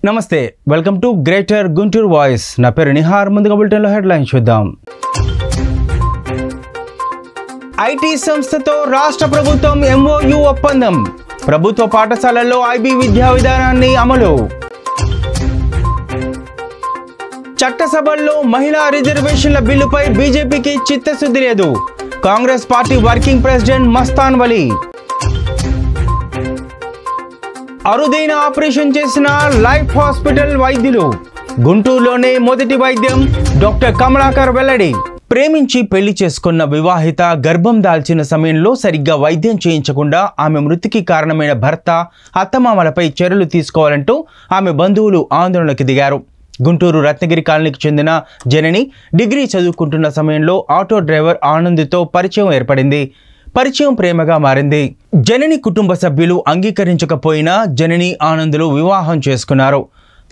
నమస్తే, welcome to greater Guntur voice. నా పేరు నిహార్. ముందుగా బులెటిన్లో హెడ్లైన్స్ చూద్దాం. ఐటీ సంస్థతో రాష్ట్ర ప్రభుత్వం MOU ఒప్పందం. ప్రభుత్వ పాఠశాలల్లో IB విద్యా విధానాన్ని అమలు. చట్టసభల్లో మహిళా రిజర్వేషన్ల బిల్లుపై బీజేపీకి చిత్తశుద్ధి లేదు. Congress party working president Mastan Vali. అరుదైన ఆపరేషన్ చేసిన లైఫ్ హాస్పిటల్ వైద్యులు. గుంటూరులోనే మొదటి వైద్యం డాక్టర్ కమలాకర్ వెల్లడి. ప్రేమించి పెళ్లి చేసుకున్న వివాహిత గర్భం దాల్చిన సమయంలో సరిగ్గా వైద్యం చేయించకుండా ఆమె మృతికి కారణమైన భర్త, అత్తమామలపై చర్యలు తీసుకోవాలంటూ ఆమె బంధువులు ఆందోళనకు దిగారు. గుంటూరు రత్నగిరి కాలనీకి చెందిన జనని డిగ్రీ చదువుకుంటున్న సమయంలో ఆటో డ్రైవర్ ఆనంద్తో పరిచయం ఏర్పడింది. పరిచయం ప్రేమగా మారింది. జనని కుటుంబ సభ్యులు అంగీకరించకపోయినా జనని ఆనందులు వివాహం చేసుకున్నారు.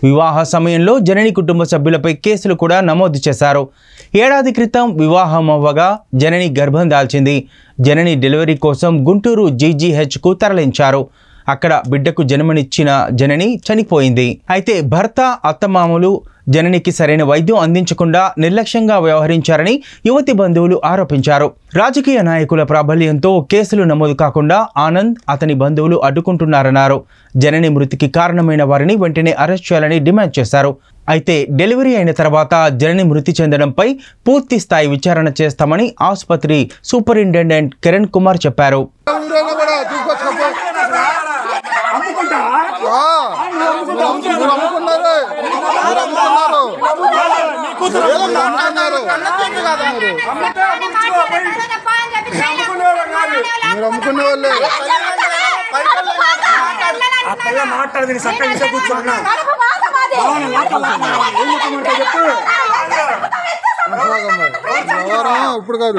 వివాహ సమయంలో జనని కుటుంబ సభ్యులపై కేసులు కూడా నమోదు చేశారు. ఏడాది క్రితం వివాహం అవ్వగా జనని గర్భం దాల్చింది. జనని డెలివరీ కోసం గుంటూరు GGHకు తరలించారు. అక్కడ బిడ్డకు జన్మనిచ్చిన జనని చనిపోయింది. అయితే భర్త, అత్తమామలు జననికి సరైన వైద్యం అందించకుండా నిర్లక్ష్యంగా వ్యవహరించారని యువతి బంధువులు ఆరోపించారు. రాజకీయ నాయకుల ప్రాబల్యంతో కేసులు నమోదు కాకుండా ఆనంద్, అతని బంధువులు అడ్డుకుంటున్నారన్నారు. జనని మృతికి కారణమైన వారిని వెంటనే అరెస్ట్ చేయాలని డిమాండ్ చేశారు. అయితే డెలివరీ అయిన తర్వాత జనని మృతి చెందడంపై పూర్తి స్థాయి విచారణ చేస్తామని ఆసుపత్రి సూపరింటెండెంట్ కిరణ్ కుమార్ చెప్పారు. ఇప్పుడు కాదు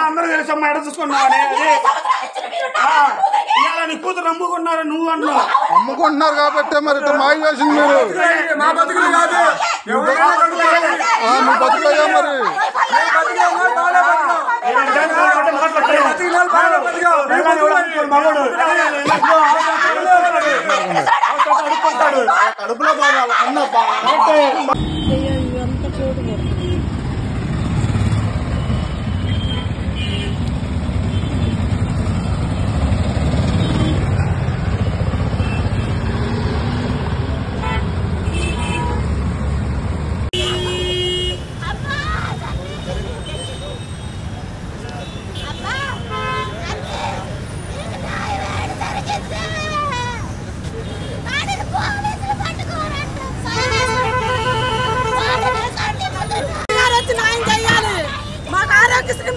అందరూ తెలుసమ్మా, ఎడ చూసుకున్నావు నీ కూతురు అమ్ముకున్నారు, నువ్వు అన్నావు అమ్ముకుంటున్నారు కాబట్టి మరి మాయ చేసింది మీరు. మా బతుకులు కాదు, మీ బతుకయ్యా మరి కడుపులో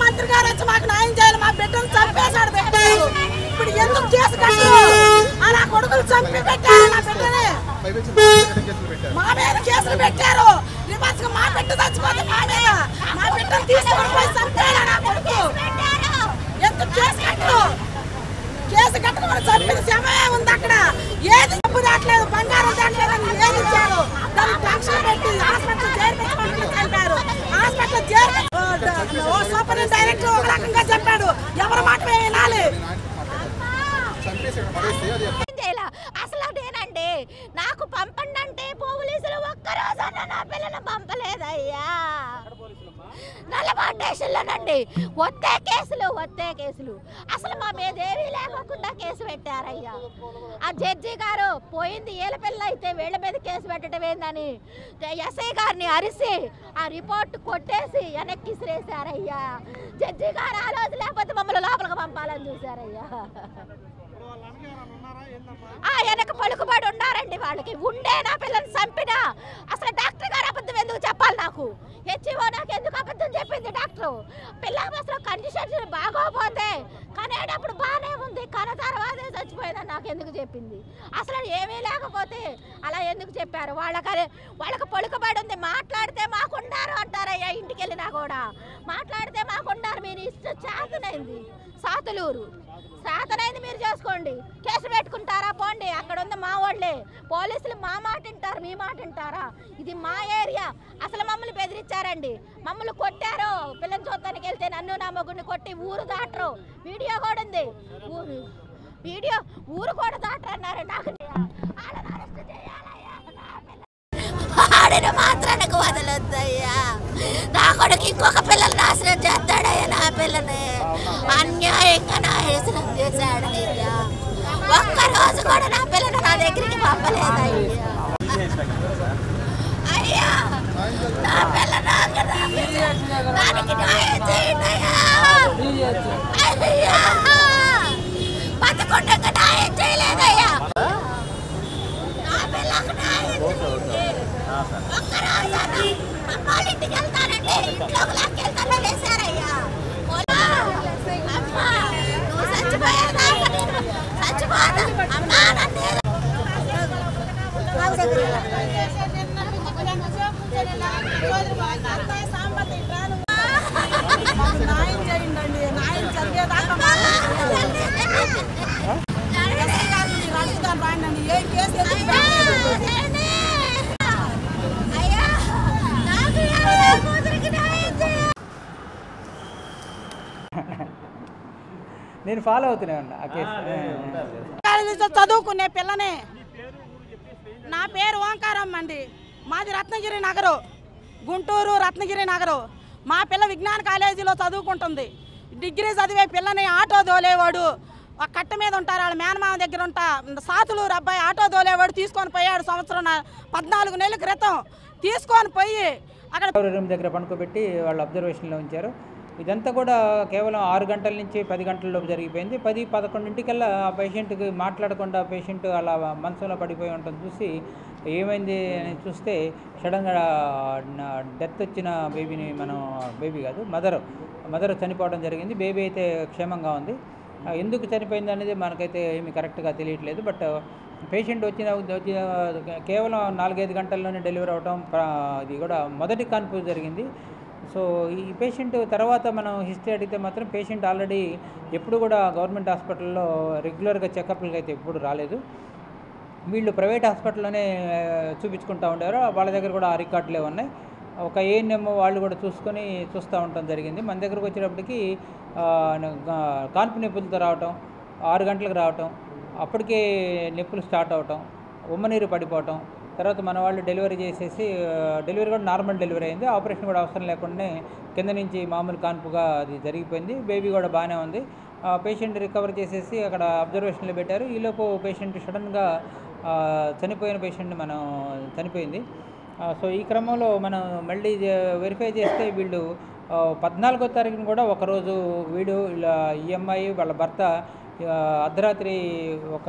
మంత్రి గారు వచ్చి మాకు న్యాయం చేయాలి. మా బిడ్డను చంపేశాడు. పెట్టారు ఇప్పుడు ఎందుకు కేసు కట్టు? అలా కొడుకులు చంపి పెట్టారు. నా బిడ్డని మా మీద కేసులు పెట్టారు. రివర్స్గా మా బిడ్డ చచ్చిపోతే మా బిడ్డను తీసుకొని పోయి చంపాడు నా కొడుకు. ఎందుకు కేసు కట్టు? కేసు కట్టుకుని చంపిన సమయం ఉంది అక్కడ. ఏది డబ్బు దాటలేదు, బంగారం దాటలేదు అని ఏది ఇచ్చారు. దాన్ని టెన్షన్ పెట్టి హాస్పిటల్ చేర్పించమని చెప్పారు. హాస్పిటల్ సూపర్ డైరెక్టర్ ఒక రకంగా చెప్పాడు. ఎవరి మాట వినాలి? అసలు నేనండి, నాకు పంపండి అంటే పోలీసులు ఒక్కరోజు నా పిల్లలు పంపలేదయ్యా. నల్లబాటు స్టేషన్లోనండి ఒత్తే కేసులు అసలు మా మీద ఏమీ లేకుండా కేసు పెట్టారయ్యా. ఆ జడ్జి గారు పోయింది ఏళ్ళ పిల్ల అయితే వీళ్ళ మీద కేసు పెట్టడం ఏందని ఎస్ఐ గారిని అరిసి ఆ రిపోర్ట్ కొట్టేసి వెనక్కి ఇసిరేశారయ్యా. జడ్జి గారు ఆ రోజు లేకపోతే మమ్మల్ని లోపలికి పంపాలని చూశారయ్యా. వెనక పలుకుబడి ఉన్నారండి. వాళ్ళకి ఉండే నా పిల్లల్ని చంపినా అసలు డాక్టర్ గారు అబద్ధం ఎందుకు చెప్పాలి? నాకు హెచ్ఓ నాకు ఎందుకు అబద్ధం చెప్పింది? డాక్టర్ పిల్ల అసలు కండిషన్స్ బాగోపోతే కనేటప్పుడు బాగానే ఉంది, కన తర్వాతే చచ్చిపోయిందని నాకు ఎందుకు చెప్పింది? అసలు ఏమీ లేకపోతే అలా ఎందుకు చెప్పారు? వాళ్ళకి పలుకుబడి ఉంది. మాట్లాడితే మాకున్నారు అంటారయ్యా. ఇంటికి వెళ్ళినా కూడా మాట్లాడితే మాకున్నారు. మీరు ఇష్టం చేతనైంది సాతనైంది మీరు చేసుకోండి. కేసు పెట్టుకుంటారా పోండి, అక్కడ ఉంది మా వాళ్ళే. పోలీసులు మా మాట వింటారు, మీ మాట వింటారా? ఇది మా ఏరియా. అసలు మమ్మల్ని బెదిరించారండి, మమ్మల్ని కొట్టారు. పిల్లని చూడటానికి వెళ్తే నన్ను నా మగుడిని కొట్టి ఊరు దాటరు. వీడియో కూడా ఉంది. వీడియో ఊరు కూడా దాటన్నారు. నాకు ఆడిన మాత్రానికి వదలొద్దయ్యా. నా కొడుకు ఇంకొక పిల్లలు నాశనం చేస్తాడయ్యా. నా పిల్లని అన్యాయంగా నాశనం చేశాడయ్యా. ఒక్కరోజు కూడా నా పిల్లని నా దగ్గరికి పంపలేదయ్యా. అయ్యా నా పిల్ల దానికి న్యాయం చేయండి అయ్యా. బతకుండగా న్యాయం చేయలేదయ్యా. నా పిల్లకు న్యాయం ఒక్కరోజు అమ్మాళ్ళ ఇంటికి వెళ్తానంటే ఇంట్లోకి లాక్కెళ్తాను లేసారయ్యా. అమ్మా నువ్వు చచ్చిపోయేదా చచ్చిపోదా అమ్మా నన్ను న్యాయం చేయండి. న్యాయం జరిగేదాకా అడుగుతాను రాండి. ఏ కేసు నేను ఫాలో అవుతూనే ఉన్నా ఆ కేసు. చదువుకునే పిల్లనే. నా పేరు ఓంకారమ్మ అండి. మాది రత్నగిరి నగరు, గుంటూరు రత్నగిరి నగరు. మా పిల్ల విజ్ఞాన కాలేజీలో చదువుకుంటుంది. డిగ్రీ చదివే పిల్లని ఆటో దోలేవాడు ఆ కట్ట మీద ఉంటారు. వాళ్ళ మేనమామ దగ్గర ఉంటా సాతులూరు అబ్బాయి ఆటో దోలేవాడు తీసుకొని పోయాడు. 14 నెలల క్రితం తీసుకొని పోయి అక్కడ రూమ్ దగ్గర పనుకోబెట్టి వాళ్ళు అబ్జర్వేషన్లో ఉంచారు. ఇదంతా కూడా కేవలం 6 గంటల నుంచి 10 గంటల్లోపు జరిగిపోయింది. 10-11 ఆ పేషెంట్కి మాట్లాడకుండా పేషెంట్ అలా మనసులో పడిపోయి ఉంటుంది. చూసి ఏమైంది అని చూస్తే సడన్గా డెత్ వచ్చిన బేబీని బేబీ కాదు మదర్ చనిపోవడం జరిగింది. బేబీ అయితే క్షేమంగా ఉంది. ఎందుకు చనిపోయింది అనేది మనకైతే ఏమి కరెక్ట్గా తెలియట్లేదు. బట్ పేషెంట్ వచ్చిన కేవలం 4-5 గంటల్లోనే డెలివరీ అవడం, ఇది కూడా మొదటి కాన్పు జరిగింది. సో ఈ పేషెంట్ తర్వాత మనం హిస్టరీ అడిగితే మాత్రం పేషెంట్ ఆల్రెడీ ఎప్పుడు కూడా గవర్నమెంట్ హాస్పిటల్లో రెగ్యులర్గా చెకప్లకి అయితే ఎప్పుడు రాలేదు. వీళ్ళు ప్రైవేట్ హాస్పిటల్లోనే చూపించుకుంటూ ఉండారు. వాళ్ళ దగ్గర కూడా ఆ రికార్డులే ఉన్నాయి. ఒక ఏఎన్ఎం వాళ్ళు కూడా చూస్తూ ఉండటం జరిగింది. మన దగ్గరకు వచ్చేటప్పటికి కాన్పు నొప్పులతో రావటం, 6 గంటలకు రావటం, అప్పటికే నొప్పులు స్టార్ట్ అవటం, ఉమ్మనీరు పడిపోవటం. తర్వాత మన వాళ్ళు డెలివరీ చేసేసి డెలివరీ కూడా నార్మల్ డెలివరీ అయింది. ఆపరేషన్ కూడా అవసరం లేకుండానే కింద నుంచి మామూలు కాన్పుగా అది జరిగిపోయింది. బేబీ కూడా బాగానే ఉంది. పేషెంట్ రికవర్ చేసేసి అక్కడ అబ్జర్వేషన్లో పెట్టారు. ఈలోపు పేషెంట్ సడన్గా చనిపోయిన పేషెంట్ చనిపోయింది. సో ఈ క్రమంలో మనం మళ్ళీ వెరిఫై చేస్తే వీళ్ళు 14వ తారీఖున కూడా ఒకరోజు ఇలా ఈఎంఐ వాళ్ళ భర్త అర్ధరాత్రి ఒక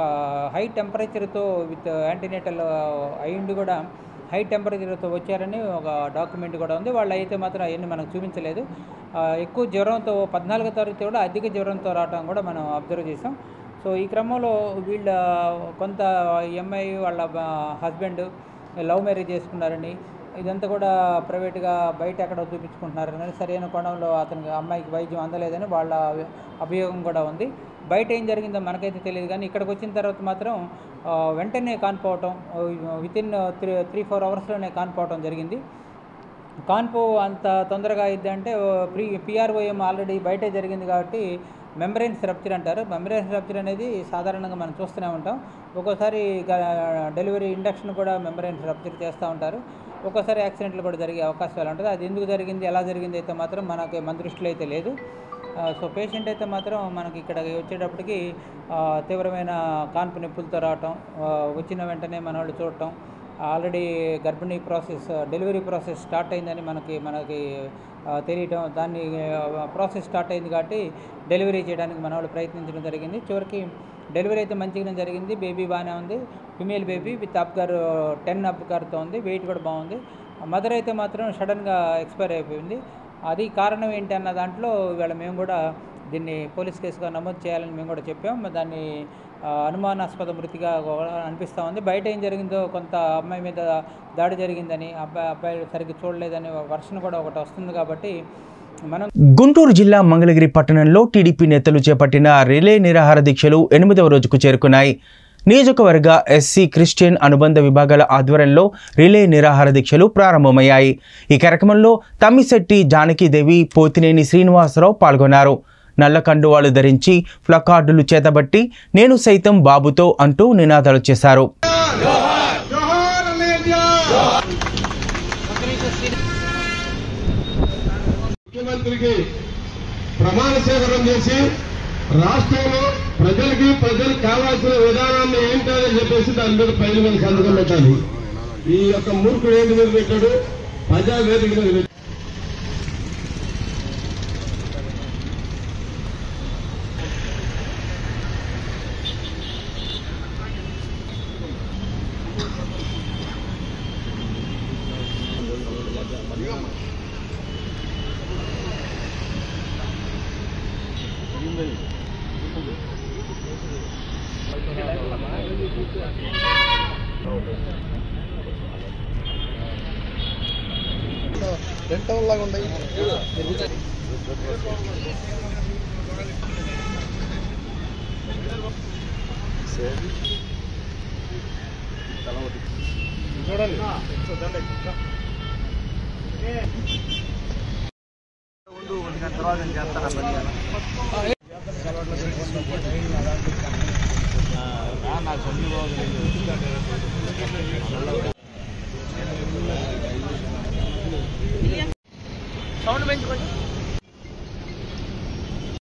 హై టెంపరేచర్తో విత్ యాంటీనేటల్ అయ్యిండి కూడా హై టెంపరేచర్తో వచ్చారని ఒక డాక్యుమెంట్ కూడా ఉంది. వాళ్ళు అయితే మాత్రం అవన్నీ మనకు చూపించలేదు. ఎక్కువ జ్వరంతో 14వ తారీఖు కూడా అధిక జ్వరంతో రావడం కూడా మనం అబ్జర్వ్ చేసాం. సో ఈ క్రమంలో వీళ్ళ కొంత ఈఎంఐ వాళ్ళ హస్బెండ్ లవ్ మ్యారేజ్ చేసుకున్నారని, ఇదంతా కూడా ప్రైవేట్గా బయట ఎక్కడ చూపించుకుంటున్నారని, సరైన కోణంలో అతనికి అమ్మాయికి వైద్యం అందలేదని వాళ్ళ అభియోగం కూడా ఉంది. బయట ఏం జరిగిందో మనకైతే తెలియదు. కానీ ఇక్కడికి వచ్చిన తర్వాత మాత్రం వెంటనే కాన్పోవటం, వితిన్ 3-4 అవర్స్లోనే కాన్పోవటం జరిగింది. కాన్పు అంత తొందరగా అయింది అంటే పిఆర్ఓఎం ఆల్రెడీ బయటే జరిగింది కాబట్టి మెంబ్రెయిన్స్ రప్చర్ అంటారు. మెంబ్రెయిన్స్ రప్చర్ అనేది సాధారణంగా మనం చూస్తూనే ఉంటాం. ఒక్కోసారి డెలివరీ ఇండక్షన్ కూడా మెంబ్రెయిన్స్ రప్చర్ చేస్తూ ఉంటారు. ఒక్కోసారి యాక్సిడెంట్లు కూడా జరిగే అవకాశాలు ఉంటుంది. అది ఎందుకు జరిగింది, ఎలా జరిగింది అయితే మాత్రం మన దృష్టిలో అయితే లేదు. సో పేషెంట్ అయితే మాత్రం మనకి ఇక్కడ వచ్చేటప్పటికి తీవ్రమైన కాన్పు నొప్పులతో రావటం, వచ్చిన వెంటనే మన వాళ్ళు చూడటం, ఆల్రెడీ గర్భిణీ ప్రాసెస్ డెలివరీ ప్రాసెస్ స్టార్ట్ అయిందని మనకి తెలియటం, దాన్ని ప్రాసెస్ స్టార్ట్ అయింది కాబట్టి డెలివరీ చేయడానికి మన వాళ్ళు ప్రయత్నించడం జరిగింది. చివరికి డెలివరీ అయితే మంచిగానే జరిగింది. బేబీ బాగానే ఉంది. ఫిమేల్ బేబీ విత్ అప్గార్ 10 అప్గార్తో ఉంది. వెయిట్ కూడా బాగుంది. మదర్ అయితే మాత్రం సడన్గా ఎక్స్పైర్ అయిపోయింది. అది కారణం ఏంటి అన్న దాంట్లో ఇవాళ మేము కూడా దీన్ని పోలీస్ కేసుగా నమోదు చేయాలని మేము కూడా చెప్పాం. దాన్ని అనుమానాస్పద మృతిగా అనిపిస్తూ ఉంది. బయట ఏం జరిగిందో కొంత అమ్మాయి మీద దాడి జరిగిందని, అబ్బాయి సరిగ్గా చూడలేదని వర్షన్ కూడా ఒకటి వస్తుంది. కాబట్టి గుంటూరు జిల్లా మంగళగిరి పట్టణంలో టీడీపీ నేతలు చేపట్టిన రిలే నిరాహార దీక్షలు 8వ రోజుకు చేరుకున్నాయి. నియోజకవర్గ ఎస్సీ క్రిస్టియన్ అనుబంధ విభాగాల ఆధ్వర్యంలో రిలే నిరాహార దీక్షలు ప్రారంభమయ్యాయి. ఈ కార్యక్రమంలో తమ్మిశెట్టి జానకీదేవి, పోతినేని శ్రీనివాసరావు పాల్గొన్నారు. నల్ల కండువాలు ధరించి ప్లకార్డులు చేతబట్టి నేను సైతం బాబుతో అంటూ నినాదాలు చేశారు. ముఖ్యమంత్రికి ప్రమాణ స్వీకారం చేసి రాష్ట్రంలో ప్రజలకు కావాల్సిన విధానాన్ని ఏంటని చెప్పేసి దాని మీద పైన మీద సంతకం పెట్టాలి. ఈ యొక్క మూర్ఖుడు ఏంటి మీద పెట్టాడు, ప్రజావేదిక మీద పెట్టాడు.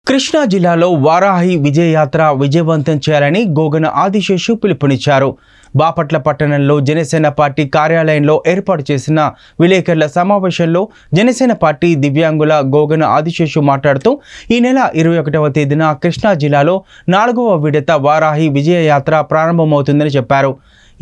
కృష్ణా జిల్లాలో వారాహి విజయయాత్ర విజయవంతం చేయాలని గోగన ఆదిశేషు పిలుపునిచ్చారు. బాపట్ల పట్టణంలో జనసేన పార్టీ కార్యాలయంలో ఏర్పాటు చేసిన విలేకరుల సమావేశంలో జనసేన పార్టీ దివ్యాంగుల గోగన ఆదిశేషు మాట్లాడుతూ ఈ నెల 21వ తేదీన కృష్ణా జిల్లాలో 4వ విడత వారాహి విజయయాత్ర ప్రారంభమవుతుందని చెప్పారు.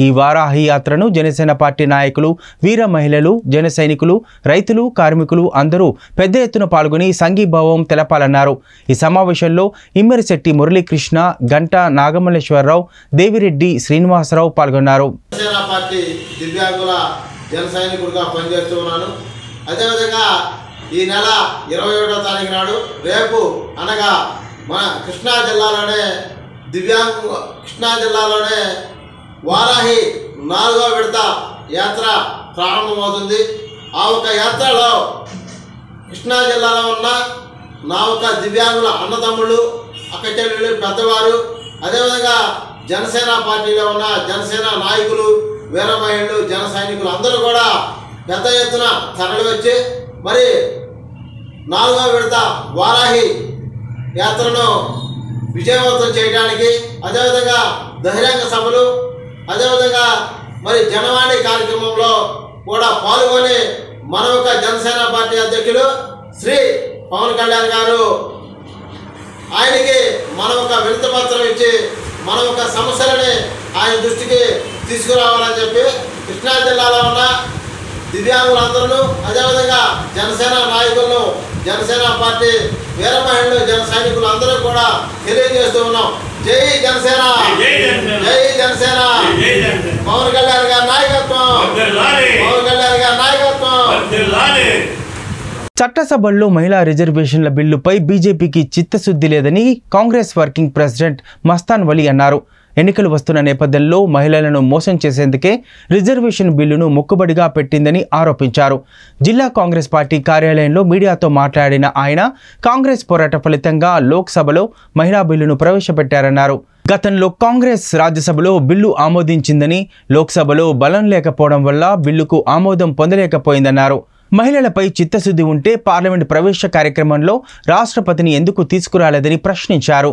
ఈ వారాహి యాత్రను జనసేన పార్టీ నాయకులు, వీర మహిళలు, జన సైనికులు, రైతులు, కార్మికులు అందరూ పెద్ద ఎత్తున పాల్గొని సంఘీభావం తెలపాలన్నారు. ఈ సమావేశంలో ఇమ్మెరిశెట్టి మురళీకృష్ణ, గంటా నాగమల్లేశ్వరరావు, దేవిరెడ్డి శ్రీనివాసరావు పాల్గొన్నారు. జనసేన పార్టీ దివ్యాంగుల జన సైనికుడిగా పనిచేస్తున్నాను. అదేవిధంగా ఈ నెల 21వ తారీఖు నాడు రేపు అనగా మన కృష్ణా జిల్లాలోనే వారాహి 4వ విడత యాత్ర ప్రారంభమవుతుంది. ఆ ఒక యాత్రలో కృష్ణా జిల్లాలో ఉన్న నా ఒక దివ్యాంగుల అన్నదమ్ముళ్ళు, అక్కచెల్లెళ్ళు, పెద్దవారు, అదేవిధంగా జనసేన పార్టీలో ఉన్న జనసేన నాయకులు, వీర మహిళలు, జన సైనికులు అందరూ కూడా పెద్ద ఎత్తున తరలి వచ్చి మరి 4వ విడత వారాహి యాత్రను విజయవంతం చేయడానికి, అదేవిధంగా బహిరంగ సభలు, అదేవిధంగా మరి జనవాణి కార్యక్రమంలో కూడా పాల్గొని మన ఒక జనసేన పార్టీ అధ్యక్షులు శ్రీ పవన్ కళ్యాణ్ గారు ఆయనకి మన ఒక వినతి పత్రం ఇచ్చి మన ఒక సమస్యలని ఆయన దృష్టికి తీసుకురావాలని చెప్పి కృష్ణా జిల్లాలో ఉన్న దివ్యాంగులందరూ, అదేవిధంగా జనసేన నాయకులను, జనసేన పార్టీ వీర మహిళలు, జన సైనికులు అందరూ కూడా తెలియజేస్తూ ఉన్నాం. జై జనసేన, జై జనసేన, పవన్ కళ్యాణ్ గారి నాయకత్వం, పవన్ కళ్యాణ్ గారి నాయకత్వం. చట్టసభల్లో మహిళా రిజర్వేషన్ల బిల్లుపై బీజేపీకి చిత్తశుద్ధి లేదని కాంగ్రెస్ వర్కింగ్ ప్రెసిడెంట్ మస్తాన్ వలీ అన్నారు. ఎన్నికలు వస్తున్న నేపథ్యంలో మహిళలను మోసం చేసేందుకే రిజర్వేషన్ బిల్లును మొక్కుబడిగా పెట్టిందని ఆరోపించారు. జిల్లా కాంగ్రెస్ పార్టీ కార్యాలయంలో మీడియాతో మాట్లాడిన ఆయన కాంగ్రెస్ పోరాట ఫలితంగా లోక్సభలో మహిళా బిల్లును ప్రవేశపెట్టారన్నారు. గతంలో కాంగ్రెస్ రాజ్యసభలో బిల్లు ఆమోదించిందని, లోక్సభలో బలం లేకపోవడం వల్ల బిల్లుకు ఆమోదం పొందలేకపోయిందన్నారు. మహిళలపై చిత్తశుద్ధి ఉంటే పార్లమెంట్ ప్రవేశ కార్యక్రమంలో రాష్ట్రపతిని ఎందుకు తీసుకురాలేదని ప్రశ్నించారు.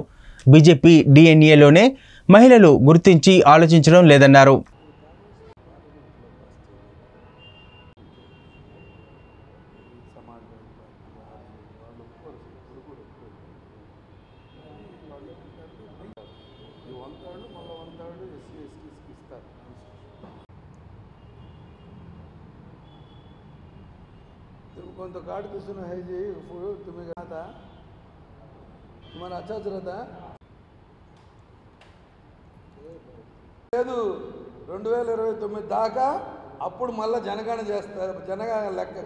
బీజేపీ డిఎన్ఏలోనే మహిళలు గుర్తించి ఆలోచించడం లేదన్నారు. तुम तो कार्ड किसी है जी तुम्हें कहा था तुम्हारा अच्छा चल रहा था లేదు 2029 దాకా అప్పుడు మళ్ళీ జనగణన చేస్తారు. జనగణన లెక్క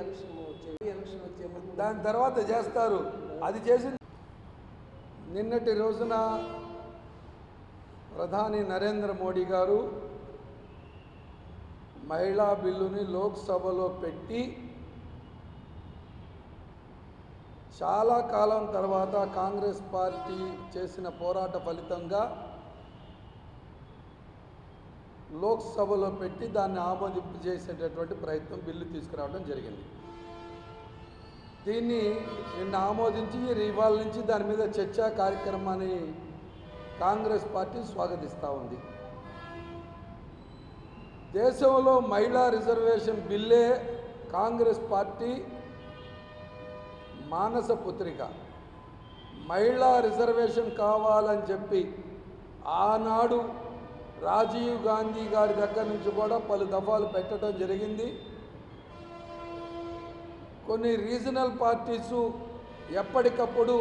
ఎలక్షన్ వచ్చే దాని తర్వాత చేస్తారు. అది చేసి నిన్నటి రోజున ప్రధాని నరేంద్ర మోడీ గారు మహిళా బిల్లుని లోక్సభలో పెట్టి చాలా కాలం తర్వాత కాంగ్రెస్ పార్టీ చేసిన పోరాట ఫలితంగా లోక్సభలో పెట్టి దాన్ని ఆమోదింపు చేసేటటువంటి ప్రయత్నం బిల్లు తీసుకురావడం జరిగింది. దీన్ని నిన్న ఆమోదించి ఇవాళ నుంచి దాని మీద చర్చా కార్యక్రమాన్ని కాంగ్రెస్ పార్టీ స్వాగతిస్తూ ఉంది. దేశంలో మహిళా రిజర్వేషన్ బిల్లే కాంగ్రెస్ పార్టీ మానస పుత్రిక. మహిళా రిజర్వేషన్ కావాలని చెప్పి ఆనాడు రాజీవ్ గాంధీ గారి దగ్గర నుంచి కూడా పలు దఫాలు పెట్టడం జరిగింది. కొన్ని రీజనల్ పార్టీసు ఎప్పటికప్పుడు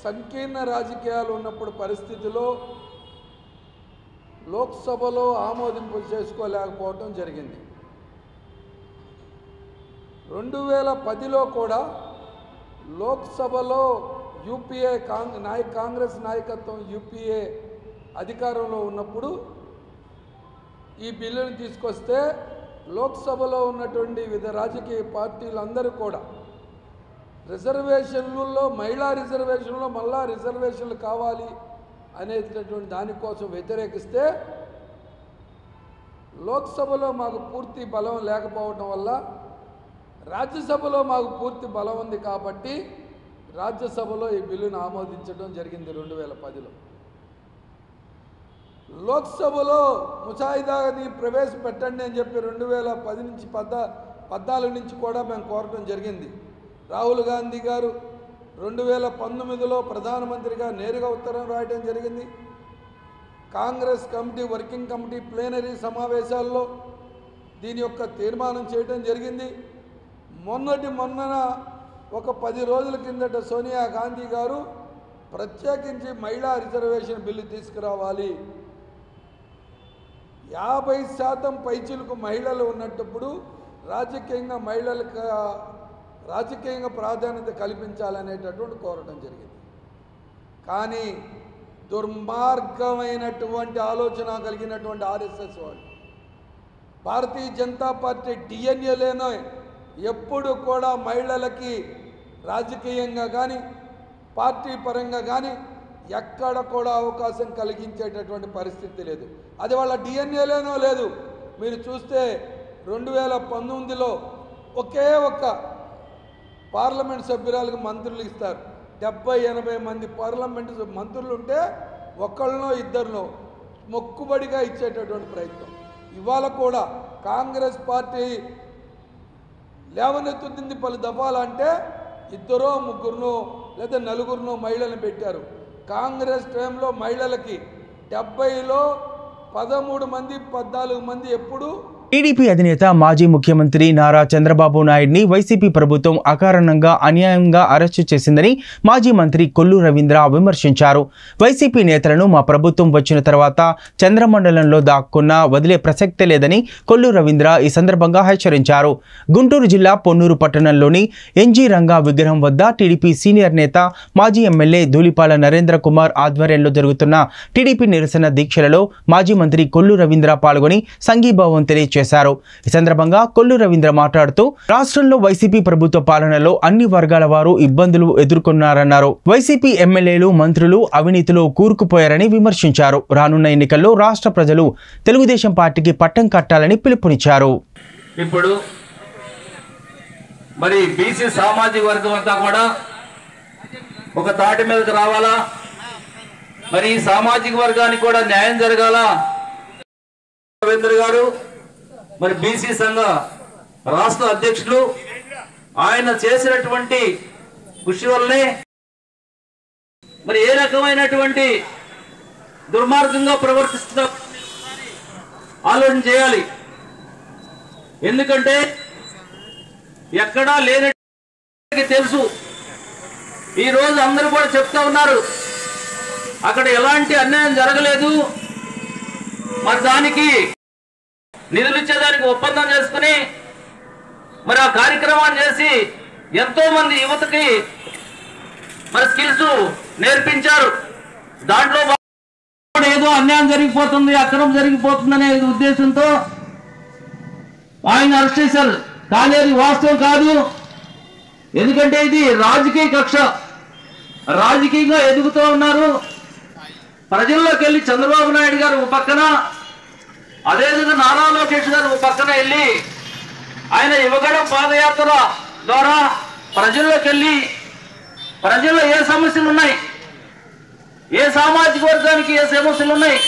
సంకీర్ణ రాజకీయాలు ఉన్నప్పుడు పరిస్థితిలో లోక్సభలో ఆమోదింపు చేసుకోలేకపోవటం జరిగింది. 2010లో కూడా లోక్సభలో యూపీఏ కాంగ్రెస్ నాయకత్వం యూపీఏ అధికారంలో ఉన్నప్పుడు ఈ బిల్లును తీసుకొస్తే లోక్సభలో ఉన్నటువంటి వివిధ రాజకీయ పార్టీలందరూ కూడా రిజర్వేషన్లలో మహిళా రిజర్వేషన్లో మళ్ళా రిజర్వేషన్లు కావాలి అనేటటువంటి దానికోసం వ్యతిరేకిస్తే లోక్సభలో మాకు పూర్తి బలం లేకపోవడం వల్ల రాజ్యసభలో మాకు పూర్తి బలం ఉంది కాబట్టి రాజ్యసభలో ఈ బిల్లును ఆమోదించడం జరిగింది 2010లో. లోక్సభలో ముసాయిదాని ప్రవేశపెట్టండి అని చెప్పి 2010 నుంచి 14 నుంచి కూడా మేము కోరడం జరిగింది. రాహుల్ గాంధీ గారు 2019లో ప్రధానమంత్రిగా నేరుగా ఉత్తరం రాయడం జరిగింది. Congress committee working committee plenary సమావేశాల్లో దీని యొక్క తీర్మానం చేయడం జరిగింది. మొన్నన ఒక 10 రోజుల కిందట సోనియా గాంధీ గారు ప్రత్యేకించి మహిళా రిజర్వేషన్ బిల్లు తీసుకురావాలి, 50% పైచిలకు మహిళలు ఉన్నప్పుడు రాజకీయంగా మహిళలకు రాజకీయంగా ప్రాధాన్యత కల్పించాలనేటటువంటి కోరడం జరిగింది. కానీ దుర్మార్గమైనటువంటి ఆలోచన కలిగినటువంటి ఆర్ఎస్ఎస్ వాళ్ళు, భారతీయ జనతా పార్టీ డిఎన్ఏలోనే ఎప్పుడు కూడా మహిళలకి రాజకీయంగా కానీ పార్టీ పరంగా కానీ ఎక్కడ కూడా అవకాశం కలిగించేటటువంటి పరిస్థితి లేదు. అది వాళ్ళ డిఎన్ఏలోనో లేదు. మీరు చూస్తే 2019లో ఒకే ఒక్క పార్లమెంట్ సభ్యురాలకు మంత్రులు ఇస్తారు. 70-80 మంది పార్లమెంట్ మంత్రులు ఉంటే ఒక్కళ్ళనో ఇద్దరినో మొక్కుబడిగా ఇచ్చేటటువంటి ప్రయత్నం. ఇవాళ కూడా కాంగ్రెస్ పార్టీ లేవనెత్తుతుంది పలు దఫాలంటే 2 3 లేదా 4 మహిళలను పెట్టారు. కాంగ్రెస్ టైంలో మహిళలకి 70లో 13 మంది 14 మంది ఎప్పుడు. టీడీపీ అధినేత మాజీ ముఖ్యమంత్రి నారా చంద్రబాబు నాయుడిని వైసీపీ ప్రభుత్వం అకారణంగా అన్యాయంగా అరెస్టు చేసిందని మాజీ మంత్రి కొల్లు రవీంద్ర విమర్శించారు. వైసీపీ నేతలను మా ప్రభుత్వం వచ్చిన తర్వాత చంద్రమండలంలో దాక్కున్నా వదిలే ప్రసక్తే లేదని కొల్లు రవీంద్ర ఈ సందర్భంగా హెచ్చరించారు. గుంటూరు జిల్లా పొన్నూరు పట్టణంలోని ఎన్జీ రంగా విగ్రహం వద్ద టీడీపీ సీనియర్ నేత మాజీ ఎమ్మెల్యే ధూళిపాల నరేంద్ర కుమార్ ఆధ్వర్యంలో జరుగుతున్న టీడీపీ నిరసన దీక్షలలో మాజీ మంత్రి కొల్లు రవీంద్ర పాల్గొని సంఘీభావం తెలియజేశారు. ఈ సందర్భంగా కొల్లు రవీంద్ర మాట్లాడుతూ రాష్ట్రంలో వైసీపీ ప్రభుత్వ పాలనలో అన్ని వర్గాల వారు ఇబ్బందులు ఎదుర్కొన్నారన్నారు. వైసీపీ ఎమ్మెల్యేలు మంత్రులు అవినీతిలో కూరుకుపోయారని విమర్శించారు. రానున్న ఎన్నికల్లో రాష్ట్ర ప్రజలు తెలుగుదేశం పార్టీకి పట్టం కట్టాలని పిలుపునిచ్చారు. ఇప్పుడు మరి బీసీ సామాజిక వర్గం అంతా కూడా ఒక తాటి మీదకి రావాలా, మరి ఈ సామాజిక వర్గానికి కూడా న్యాయం జరగాల. రవీంద్ర గారు మరి బీసీ సంఘ రాష్ట్ర అధ్యక్షులు, ఆయన చేసినటువంటి కృషి వల్లనే మరి ఏ రకమైనటువంటి దుర్మార్గంగా ప్రవర్తిస్తున్నా ఆలోచన చేయాలి. ఎందుకంటే ఎక్కడా లేని తెలుసు. ఈరోజు అందరూ కూడా చెప్తా ఉన్నారు అక్కడ ఎలాంటి అన్యాయం జరగలేదు, మరి దానికి నిధులు ఇచ్చేదానికి ఒప్పందం చేసుకుని మరి ఆ కార్యక్రమాన్ని చేసి ఎంతో మంది యువతకి మరి స్కిల్స్ నేర్పించారు. దాంట్లో ఏదో అన్యాయం జరిగిపోతుంది, అక్రమం జరిగిపోతుంది అనే ఉద్దేశంతో ఆయన అరెస్ట్ చేశారు. కానీ అది వాస్తవం కాదు. ఎందుకంటే ఇది రాజకీయ కక్ష, రాజకీయంగా ఎదుగుతూ ఉన్నారు. ప్రజల్లోకి వెళ్ళి చంద్రబాబు నాయుడు గారు ఒక పక్కన, అదేవిధంగా నారా లోకేష్ గారు ఒక పక్కన వెళ్ళి ఆయన యువగడం పాదయాత్ర ద్వారా ప్రజల్లోకి వెళ్ళి ప్రజల్లో ఏ సమస్యలు ఉన్నాయి, ఏ సామాజిక వర్గానికి ఏ సమస్యలు ఉన్నాయి,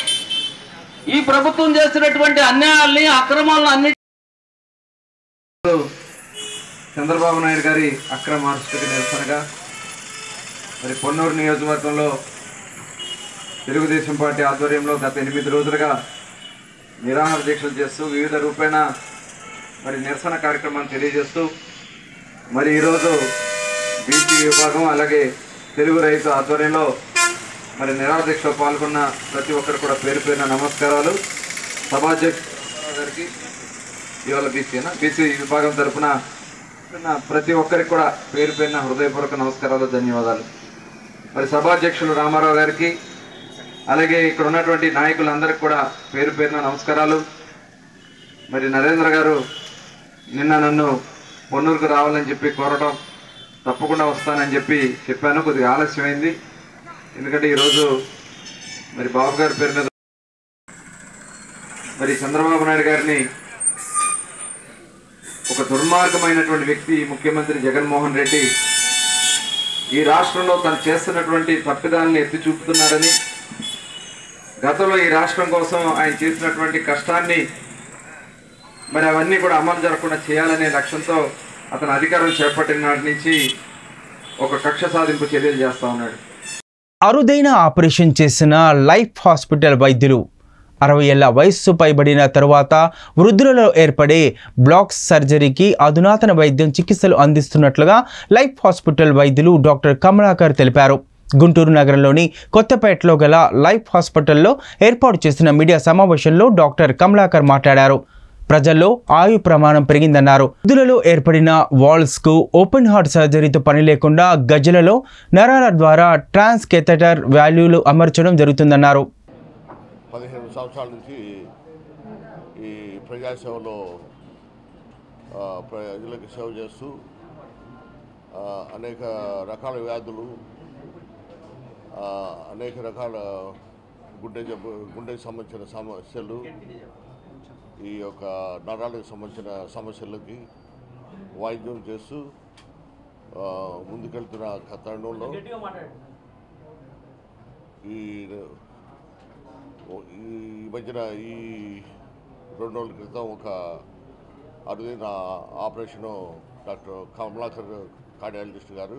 ఈ ప్రభుత్వం చేస్తున్నటువంటి అన్యాయాల్ని అక్రమాలను అన్ని చంద్రబాబు నాయుడు గారి అక్రమ అరెస్టుకి నిరసనగా మరి పొన్నూరు నియోజకవర్గంలో తెలుగుదేశం పార్టీ ఆధ్వర్యంలో గత 8 రోజులుగా నిరాహార దీక్షలు చేస్తూ వివిధ రూపేణ మరి నిరసన కార్యక్రమాన్ని తెలియజేస్తూ మరి ఈరోజు బీసీ విభాగం అలాగే తెలుగు రైతు ఆధ్వర్యంలో మరి నిరాహార దీక్షలో పాల్గొన్న ప్రతి ఒక్కరు కూడా పేరు పేరున నమస్కారాలు. సభాధ్యక్షుడు గారికి ఇవాళ బీసీ విభాగం తరఫున ప్రతి ఒక్కరికి కూడా పేరు పేరున హృదయపూర్వక నమస్కారాలు, ధన్యవాదాలు. మరి సభాధ్యక్షులు రామారావు గారికి అలాగే ఇక్కడ ఉన్నటువంటి నాయకులందరికీ కూడా పేరు పేరున నమస్కారాలు. మరి నరేంద్ర గారు నిన్న నన్ను పొన్నూరుకు రావాలని చెప్పి కోరటం, తప్పకుండా వస్తానని చెప్పి చెప్పాను. కొద్దిగా ఆలస్యమైంది, ఎందుకంటే ఈరోజు మరి బాబు గారి పేరు మీద మరి చంద్రబాబు నాయుడు గారిని ఒక దుర్మార్గమైనటువంటి వ్యక్తి ముఖ్యమంత్రి జగన్మోహన్ రెడ్డి ఈ రాష్ట్రంలో తను చేస్తున్నటువంటి తప్పిదాలను ఎత్తి చూపుతున్నారని, గతంలో ఈ రాష్ట్రం కోసం ఆయన చేసినటువంటి కష్టాన్ని మరి అవన్నీ కూడా అమలు జరగకుండా చేయాలనే లక్ష్యంతో అతను అధికారం చేపట్టిన నాటి నుంచి ఒక కక్ష సాధింపు చర్యలు చేస్తూ ఉన్నాడు. అరుదైన ఆపరేషన్ చేసిన లైఫ్ హాస్పిటల్ వైద్యులు 60 ఏళ్ల వయస్సు పైబడిన తరువాత వృద్ధులలో ఏర్పడే బ్లాక్ సర్జరీకి అధునాతన వైద్యం చికిత్సలు అందిస్తున్నట్లుగా లైఫ్ హాస్పిటల్ వైద్యులు డాక్టర్ కమలాకర్ తెలిపారు. గుంటూరు నగరంలోని కొత్తపేటలో గల లైఫ్ హాస్పిటల్లో ఏర్పాటు చేసిన మీడియా సమావేశంలో డాక్టర్ కమలాకర్ మాట్లాడారు. ప్రజల్లో ఆయు ప్రమాణం పెరిగిందన్నారు. వృద్ధులలో ఏర్పడిన వాల్స్కు ఓపెన్ హార్ట్ సర్జరీతో పని లేకుండా గజ్జలలో నరాల ద్వారా ట్రాన్స్ కెథెటర్ వాల్యూలు అమర్చడం జరుగుతుందన్నారు. 15 సంవత్సరాల నుంచి ఈ ప్రజాసేవలో ప్రజలకు సేవ చేస్తూ అనేక రకాల వ్యాధులు, అనేక రకాల గుండెకి సంబంధించిన సమస్యలు, ఈ యొక్క నరాలకు సంబంధించిన సమస్యలకి వైద్యం చేస్తూ ముందుకెళ్తున్న తరుణంలో ఈ మధ్యన ఈ 2 రోజుల క్రితం ఒక అరుదైన ఆపరేషను డాక్టర్ కమలాకర్ కార్డియాలజిస్ట్ గారు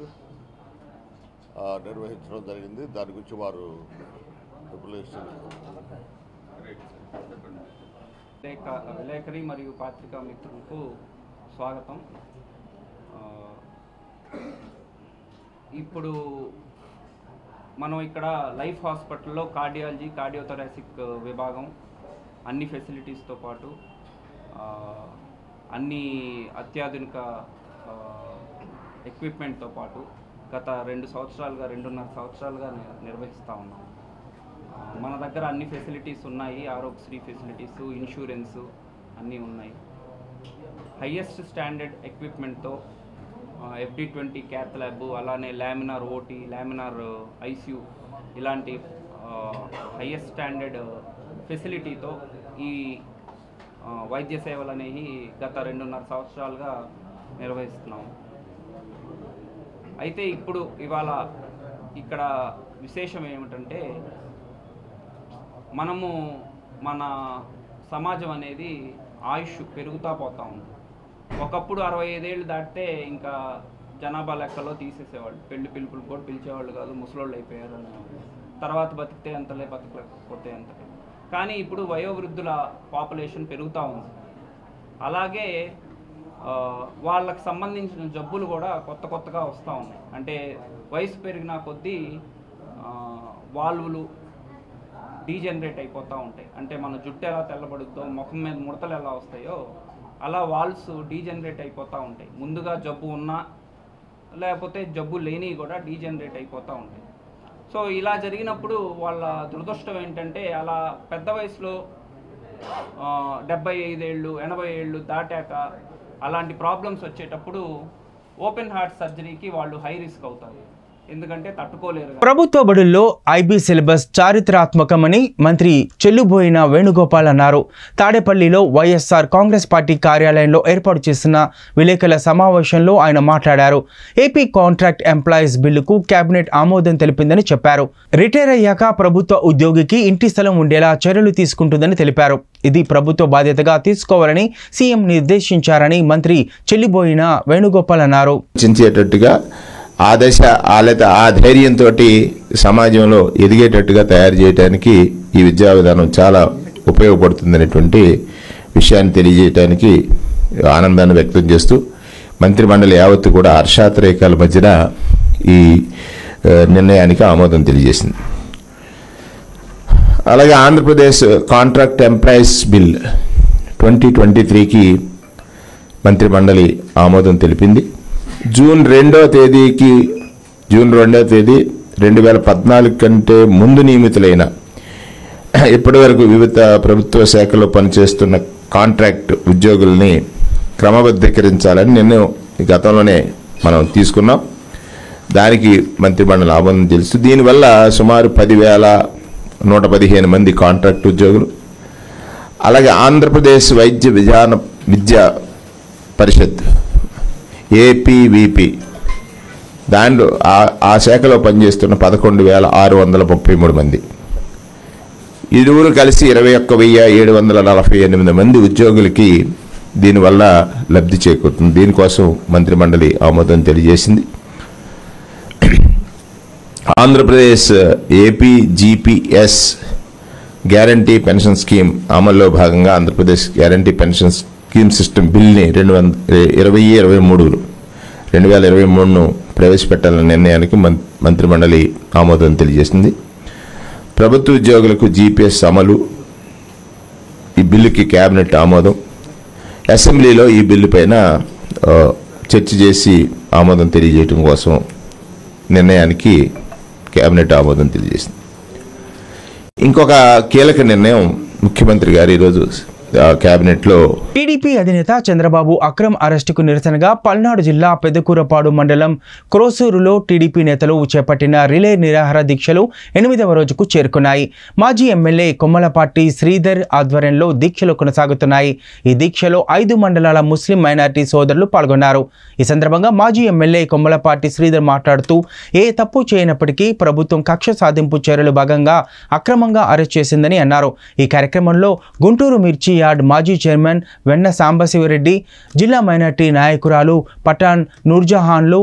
నిర్వహించడం జరిగింది. దాని గురించి వారు విలేకరి మరియు పత్రికా మిత్రులకు స్వాగతం. ఇప్పుడు మనం ఇక్కడ లైఫ్ హాస్పిటల్లో కార్డియాలజీ, కార్డియోథొరాసిక్ విభాగం అన్ని ఫెసిలిటీస్తో పాటు అన్ని అత్యాధునిక ఎక్విప్మెంట్తో పాటు గత 2.5 సంవత్సరాలుగా నిర్వహిస్తూ ఉన్నాం. మన దగ్గర అన్ని ఫెసిలిటీస్ ఉన్నాయి. ఆరోగ్యశ్రీ ఫెసిలిటీస్, ఇన్సూరెన్స్ అన్నీ ఉన్నాయి. హైయెస్ట్ స్టాండర్డ్ ఎక్విప్మెంట్తో FD20 క్యాత్ ల్యాబ్, అలానే లామినార్ ఓటీ, లామినార్ ICU ఇలాంటి హైయెస్ట్ స్టాండర్డ్ ఫెసిలిటీతో ఈ వైద్య సేవలు అనేవి గత 2.5 సంవత్సరాలుగా నిర్వహిస్తున్నాము. అయితే ఇవాళ ఇక్కడ విశేషం ఏమిటంటే, మనము మన సమాజం అనేది ఆయుష్ పెరుగుతూ పోతా ఉంది. ఒకప్పుడు 65 ఏళ్ళు దాటితే ఇంకా జనాభా లెక్కలో తీసేసేవాళ్ళు, పెళ్లి పిలుపులు కూడా పిలిచేవాళ్ళు కాదు, ముసలోళ్ళు అయిపోయారు అనేవాళ్ళు. తర్వాత బతికితే ఎంతలే, బతకలేకపోతే ఎంతలే. కానీ ఇప్పుడు వయోవృద్ధుల పాపులేషన్ పెరుగుతూ ఉంది. అలాగే వాళ్ళకి సంబంధించిన జబ్బులు కూడా కొత్తగా వస్తూ ఉన్నాయి. అంటే వయసు పెరిగిన కొద్దీ వాల్వులు డీజనరేట్ అయిపోతూ ఉంటాయి. అంటే మన జుట్టు ఎలా తెల్లబడుద్దో, ముఖం మీద ముడతలు ఎలా వస్తాయో అలా వాల్వ్స్ డీజనరేట్ అయిపోతూ ఉంటాయి. ముందుగా జబ్బు ఉన్నా లేకపోతే జబ్బు లేని కూడా డీజనరేట్ అయిపోతూ ఉంటాయి. సో ఇలా జరిగినప్పుడు వాళ్ళ దురదృష్టం ఏంటంటే, అలా పెద్ద వయసులో 75 ఏళ్ళు 80 ఏళ్ళు దాటాక అలాంటి ప్రాబ్లమ్స్ వచ్చేటప్పుడు ఓపెన్ హార్ట్ సర్జరీకి వాళ్ళు హై రిస్క్ అవుతారు, ఎందుకంటే తట్టుకోలేరు. ప్రభుత్వ బడుల్లో ఐబీ సిలబస్ చారిత్రాత్మకమని మంత్రి చెల్లుబోయిన వేణుగోపాల్ అన్నారు. తాడేపల్లిలో వైఎస్ఆర్ కాంగ్రెస్ పార్టీ కార్యాలయంలో ఏర్పాటు చేసిన విలేకరుల సమావేశంలో ఆయన మాట్లాడారు. ఏపీ కాంట్రాక్ట్ ఎంప్లాయీస్ బిల్లుకు కేబినెట్ ఆమోదం తెలిపిందని చెప్పారు. రిటైర్ అయ్యాక ప్రభుత్వ ఉద్యోగికి ఇంటి స్థలం ఉండేలా చర్యలు తీసుకుంటుందని తెలిపారు. ఇది ప్రభుత్వ బాధ్యతగా తీసుకోవాలని సీఎం నిర్దేశించారని మంత్రి చెల్లిబోయిన వేణుగోపాల్ అన్నారు. ఆ ధైర్యంతో సమాజంలో ఎదిగేటట్టుగా తయారు చేయడానికి ఈ విద్యా విధానం చాలా ఉపయోగపడుతుందనేటువంటి విషయాన్ని తెలియజేయడానికి ఆనందాన్ని వ్యక్తం చేస్తూ మంత్రిమండలి యావత్తు కూడా హర్షాతిరేకాల మధ్యన ఈ నిర్ణయానికి ఆమోదం తెలియజేసింది. అలాగే ఆంధ్రప్రదేశ్ కాంట్రాక్ట్ ఎంప్లాయీస్ బిల్ 2023కి మంత్రిమండలి ఆమోదం తెలిపింది. జూన్ 2వ తేదీ 2014 కంటే ముందు నియమితులైన ఇప్పటివరకు వివిధ ప్రభుత్వ శాఖల్లో పనిచేస్తున్న కాంట్రాక్ట్ ఉద్యోగుల్ని క్రమబద్ధీకరించాలని నిర్ణయం గతంలోనే మనం తీసుకున్నాం. దానికి మంత్రిమండలి ఆమోదం తెలుసు. దీనివల్ల సుమారు 10,115 మంది కాంట్రాక్ట్ ఉద్యోగులు, అలాగే ఆంధ్రప్రదేశ్ వైద్య విద్యా పరిషత్ ఏపీవీపీ దాంట్లో ఆ శాఖలో పనిచేస్తున్న 11,633 మంది, ఇరువురు కలిసి 21,748 మంది ఉద్యోగులకి దీనివల్ల లబ్ధి చేకూరుతుంది. దీనికోసం మంత్రిమండలి ఆమోదం తెలియజేసింది. Andhra Pradesh APGPS guarantee pension scheme అమల్లో భాగంగా Andhra Pradesh guarantee pension scheme system బిల్ని 2023ను ప్రవేశపెట్టాలనే నిర్ణయానికి మంత్రిమండలి ఆమోదం తెలియజేసింది. ప్రభుత్వ ఉద్యోగులకు జీపీఎస్ అమలు ఈ బిల్లుకి కేబినెట్ ఆమోదం. అసెంబ్లీలో ఈ బిల్లు పైన చర్చ చేసి ఆమోదం తెలియజేయడం కోసం నిర్ణయానికి కేబినెట్ ఆమోదం తెలియజేసింది. ఇంకొక కీలక నిర్ణయం ముఖ్యమంత్రి గారు ఈరోజు కేబినెట్లో టీడీపీ అధినేత చంద్రబాబు అక్రమ్ అరెస్టుకు నిరసనగా పల్నాడు జిల్లా పెద్దకూరపాడు మండలం క్రోసూరులో టీడీపీ నేతలు చేపట్టిన రిలే నిరాహార దీక్షలు 8వ రోజుకు చేరుకున్నాయి. మాజీ ఎమ్మెల్యే కొమ్మలపాటి శ్రీధర్ ఆధ్వర్యంలో దీక్షలు కొనసాగుతున్నాయి. ఈ దీక్షలో 5 మండలాల ముస్లిం మైనారిటీ సోదరులు పాల్గొన్నారు. ఈ సందర్భంగా మాజీ ఎమ్మెల్యే కొమ్మలపాటి శ్రీధర్ మాట్లాడుతూ ఏ తప్పు చేయనప్పటికీ ప్రభుత్వం కక్ష సాధింపు చర్యలు భాగంగా అక్రమంగా అరెస్ట్ చేసిందని అన్నారు. ఈ కార్యక్రమంలో గుంటూరు మిర్చి యార్డ్ మాజీ చైర్మన్ వెన్న సాంబశివరెడ్డి, జిల్లా మైనార్టీ నాయకురాలు పఠాన్ నూర్జహాన్లు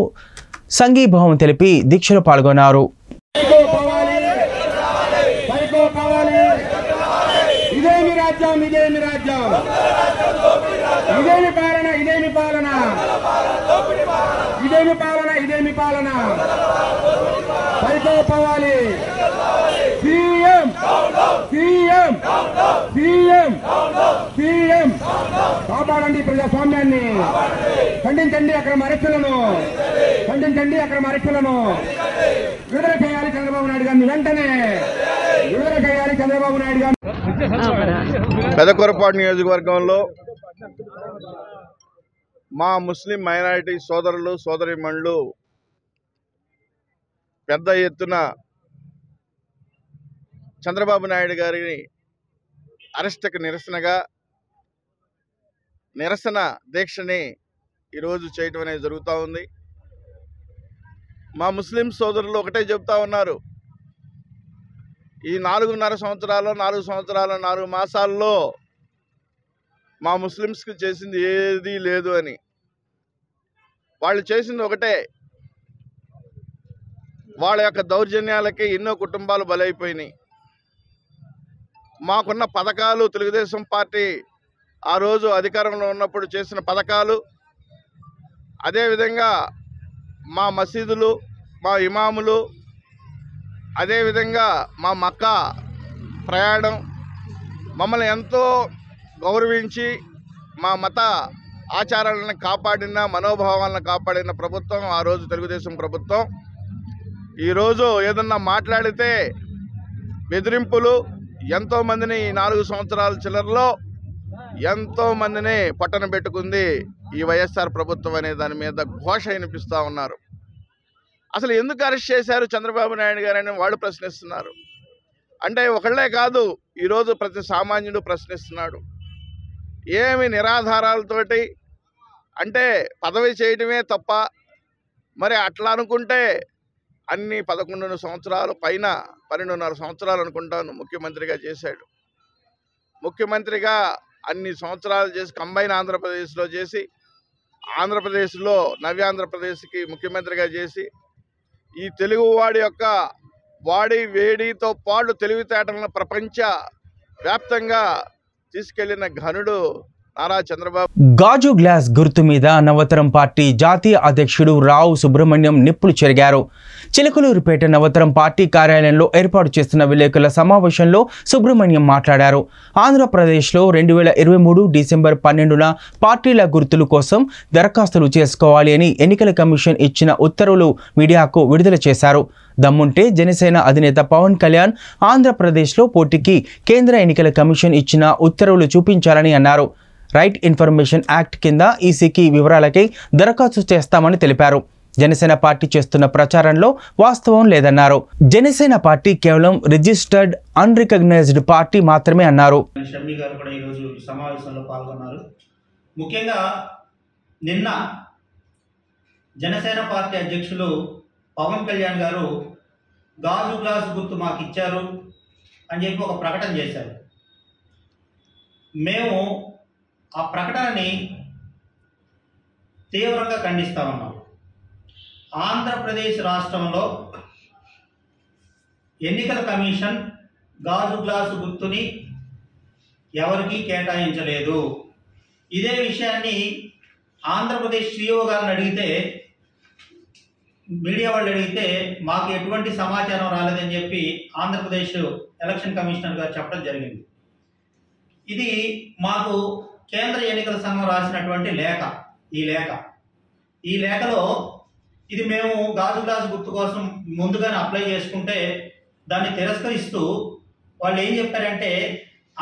సంఘీభావం తెలిపి దీక్షలో పాల్గొన్నారు. కాపాడండి ప్రజాస్వామ్యాన్ని, ఖండించండి అక్రమ అరెస్టులను, విడుదల చేయాలి చంద్రబాబు నాయుడు గారిని, వెంటనే విడుదల చేయాలి చంద్రబాబు నాయుడు గారిని. పెదకూరపాడు నియోజకవర్గంలో మా ముస్లిం మైనారిటీ సోదరులు సోదరీమణులు పెద్ద ఎత్తున చంద్రబాబు నాయుడు గారి అరెస్టుకు నిరసన దీక్షని ఈరోజు చేయటం అనేది జరుగుతూ ఉంది. మా ముస్లిం సోదరులు ఒకటే చెప్తా ఉన్నారు, ఈ 4 సంవత్సరాలు 4 మాసాల్లో మా ముస్లిమ్స్కి చేసింది ఏదీ లేదు అని. వాళ్ళు చేసింది ఒకటే, వాళ్ళ యొక్క దౌర్జన్యాలకి ఎన్నో కుటుంబాలు బలైపోయినాయి. మాకున్న పథకాలు, తెలుగుదేశం పార్టీ ఆ రోజు అధికారంలో ఉన్నప్పుడు చేసిన పథకాలు, అదేవిధంగా మా మసీదులు, మా ఇమాములు, అదేవిధంగా మా మక్కా ప్రయాణం, మమ్మల్ని ఎంతో గౌరవించి మా మత ఆచారాలను కాపాడిన, మనోభావాలను కాపాడిన ప్రభుత్వం ఆ రోజు తెలుగుదేశం ప్రభుత్వం. ఈరోజు ఏదన్నా మాట్లాడితే బెదిరింపులు, ఎంతోమందిని 4 సంవత్సరాల చిల్లరలో ఎంతోమందిని పట్టణ పెట్టుకుంది ఈ వైఎస్ఆర్ ప్రభుత్వం అనే దాని మీద ఘోష వినిపిస్తూ ఉన్నారు. అసలు ఎందుకు అరెస్ట్ చేశారు చంద్రబాబు నాయుడు గారని వాళ్ళు ప్రశ్నిస్తున్నారు. అంటే ఒకళ్ళే కాదు, ఈరోజు ప్రతి సామాన్యుడు ప్రశ్నిస్తున్నాడు. ఏమి నిరాధారాలతోటి అంటే పదవి చేయడమే తప్ప, మరి అట్లా అనుకుంటే అన్ని 11 సంవత్సరాలు పైన 12.5 సంవత్సరాలు అనుకుంటాను ముఖ్యమంత్రిగా చేశాడు. ముఖ్యమంత్రిగా అన్ని సంవత్సరాలు చేసి కంబైన్ ఆంధ్రప్రదేశ్లో చేసి, ఆంధ్రప్రదేశ్లో నవ్యాంధ్రప్రదేశ్కి ముఖ్యమంత్రిగా చేసి, ఈ తెలుగువాడి యొక్క వాడి వేడితో పాటు తెలివితేటలను ప్రపంచ వ్యాప్తంగా తీసుకెళ్లిన ఘనుడు నారా చంద్రబాబు. గాజు గ్లాస్ గుర్తు మీద నవతరం పార్టీ జాతీయ అధ్యక్షుడు రావు సుబ్రహ్మణ్యం నిప్పులు చెరిగారు. చిలకలూరుపేట నవతరం పార్టీ కార్యాలయంలో ఏర్పాటు చేస్తున్న విలేకరుల సమావేశంలో సుబ్రహ్మణ్యం మాట్లాడారు. ఆంధ్రప్రదేశ్లో 2023 డిసెంబర్ 12న పార్టీల గుర్తుల కోసం దరఖాస్తులు చేసుకోవాలి అని ఎన్నికల కమిషన్ ఇచ్చిన ఉత్తర్వులు మీడియాకు విడుదల చేశారు. దమ్ముంటే జనసేన అధినేత పవన్ కళ్యాణ్ ఆంధ్రప్రదేశ్లో పోటీకి కేంద్ర ఎన్నికల కమిషన్ ఇచ్చిన ఉత్తర్వులు చూపించాలని అన్నారు. రైట్ ఇన్ఫర్మేషన్ యాక్ట్ కింద ఈసీకి వివరాలకై దరఖాస్తు చేస్తామని తెలిపారు. జనసేన పార్టీ చేస్తున్న ప్రచారంలో వాస్తవం లేదన్నారు. జనసేన పార్టీ కేవలం రిజిస్టర్డ్ అన్రికగ్నైజ్డ్ పార్టీ మాత్రమే అన్నారు. షమ్మి గారు కూడా ఈరోజు సమావేశంలో పాల్గొన్నారు. ముఖ్యంగా నిన్న జనసేన పార్టీ అధ్యక్షులు పవన్ కళ్యాణ్ గారు గాజు గ్లాసు గుర్తు మాకు ఇచ్చారు అని చెప్పి ఒక ప్రకటన చేశారు. మేము ఆ ప్రకటనని తీవ్రంగా ఖండిస్తా ఉన్నాం. ఆంధ్రప్రదేశ్ రాష్ట్రంలో ఎన్నికల కమిషన్ గాజు గ్లాసు గుర్తుని ఎవరికీ కేటాయించలేదు. ఇదే విషయాన్ని ఆంధ్రప్రదేశ్ సిఇఓ గారిని అడిగితే, మీడియా వాళ్ళు అడిగితే మాకు ఎటువంటి సమాచారం రాలేదని చెప్పి ఆంధ్రప్రదేశ్ ఎలక్షన్ కమిషనర్ గారు చెప్పడం జరిగింది. ఇది మాకు కేంద్ర ఎన్నికల సంఘం రాసినటువంటి లేఖ. ఈ లేఖలో ఇది మేము గాజు గ్లాసు గుర్తు కోసం ముందుగానే అప్లై చేసుకుంటే దాన్ని తిరస్కరిస్తూ వాళ్ళు ఏం చెప్పారంటే,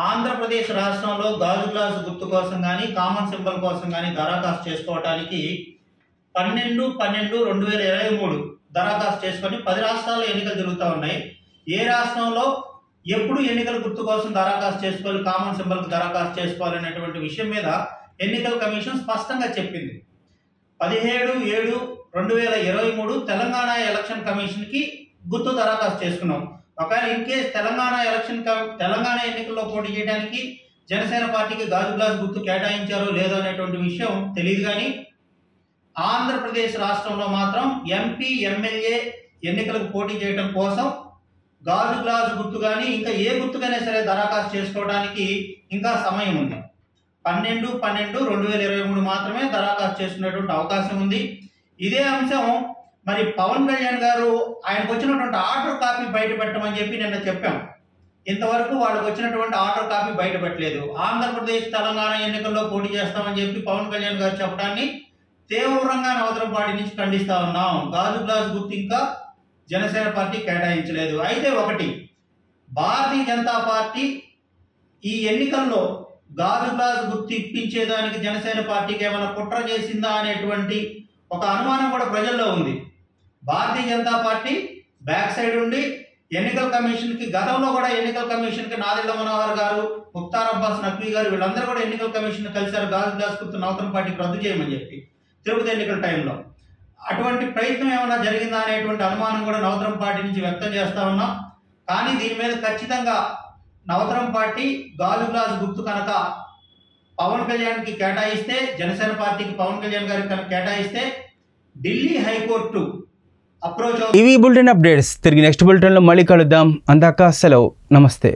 ఆంధ్రప్రదేశ్ రాష్ట్రంలో గాజు గ్లాసు గుర్తు కోసం కానీ కామన్ సింబల్ కోసం కానీ దరఖాస్తు చేసుకోవడానికి 12/12/2023 దరఖాస్తు చేసుకొని 10 రాష్ట్రాల్లో ఎన్నికలు జరుగుతూ ఉన్నాయి. ఏ రాష్ట్రంలో ఎప్పుడు ఎన్నికల గుర్తు కోసం దరఖాస్తు చేసుకోవాలి, కామన్ సింబల్కి దరఖాస్తు చేసుకోవాలనేటువంటి విషయం మీద ఎన్నికల కమిషన్ స్పష్టంగా చెప్పింది. 17/7/2023 తెలంగాణ ఎలక్షన్ కమిషన్కి గుర్తు దరఖాస్తు చేసుకున్నాం. ఒకవేళ ఇన్ కేస్ తెలంగాణ ఎన్నికల్లో పోటీ చేయడానికి జనసేన పార్టీకి గాజు గ్లాస్ గుర్తు కేటాయించారో లేదో అనేటువంటి విషయం తెలియదు. కానీ ఆంధ్రప్రదేశ్ రాష్ట్రంలో మాత్రం ఎంపీ ఎమ్మెల్యే ఎన్నికలకు పోటీ చేయడం కోసం గాజు గ్లాసు గుర్తు కానీ ఇంకా ఏ గుర్తుకైనా సరే దరఖాస్తు చేసుకోవడానికి ఇంకా సమయం ఉంది. 12/12/2023 మాత్రమే దరఖాస్తు చేసుకునేటువంటి అవకాశం ఉంది. ఇదే అంశం మరి పవన్ కళ్యాణ్ గారు ఆయనకు వచ్చినటువంటి ఆర్డర్ కాపీ బయట పెట్టమని చెప్పి నిన్న చెప్పాం. ఇంతవరకు వాళ్ళకు వచ్చినటువంటి ఆర్డర్ కాపీ బయట పెట్టలేదు. ఆంధ్రప్రదేశ్ తెలంగాణ ఎన్నికల్లో పోటీ చేస్తామని చెప్పి పవన్ కళ్యాణ్ గారు చెప్పడాన్ని తీవ్రంగా నవతరం పార్టీ నుంచి ఖండిస్తా ఉన్నాం. గాజు గ్లాస్ గుర్తు ఇంకా జనసేన పార్టీ కేటాయించలేదు. అయితే ఒకటి, భారతీయ జనతా పార్టీ ఈ ఎన్నికల్లో గాజు గ్లాస్ గుర్తు ఇప్పించేదానికి జనసేన పార్టీకి ఏమైనా కుట్ర చేసిందా అనేటువంటి ఒక అనుమానం కూడా ప్రజల్లో ఉంది. Bharatiya Janata party back side ఉండి ఎన్నికల కమిషన్కి గతంలో కూడా ఎన్నికల కమిషన్కి నాదెళ్ల మనోహర్ గారు, ముక్తార్ అబ్బాస్ నక్వీ గారు వీళ్ళందరూ కూడా ఎన్నికల కమిషన్ కలిశారు గాజు గ్లాస్ గుర్తు నవతరం పార్టీకి రద్దు చేయమని చెప్పి తిరుపతి ఎన్నికల టైంలో. అటువంటి ప్రయత్నం ఏమైనా జరిగిందా అనేటువంటి అనుమానం కూడా నవతరం పార్టీ నుంచి వ్యక్తం చేస్తా ఉన్నాం. కానీ దీని మీద ఖచ్చితంగా నవతరం పార్టీ గాజు గ్లాస్ గుర్తు కనుక పవన్ కళ్యాణ్కి కేటాయిస్తే, జనసేన పార్టీకి పవన్ కళ్యాణ్ గారికి కనుక కేటాయిస్తే ఢిల్లీ హైకోర్టు అప్రోచ్. ఇవి బులెటిన్ అప్డేట్స్. తిరిగి నెక్స్ట్ బులెటిన్లో మళ్ళీ కలుద్దాం. అందాక సెలవు. నమస్తే.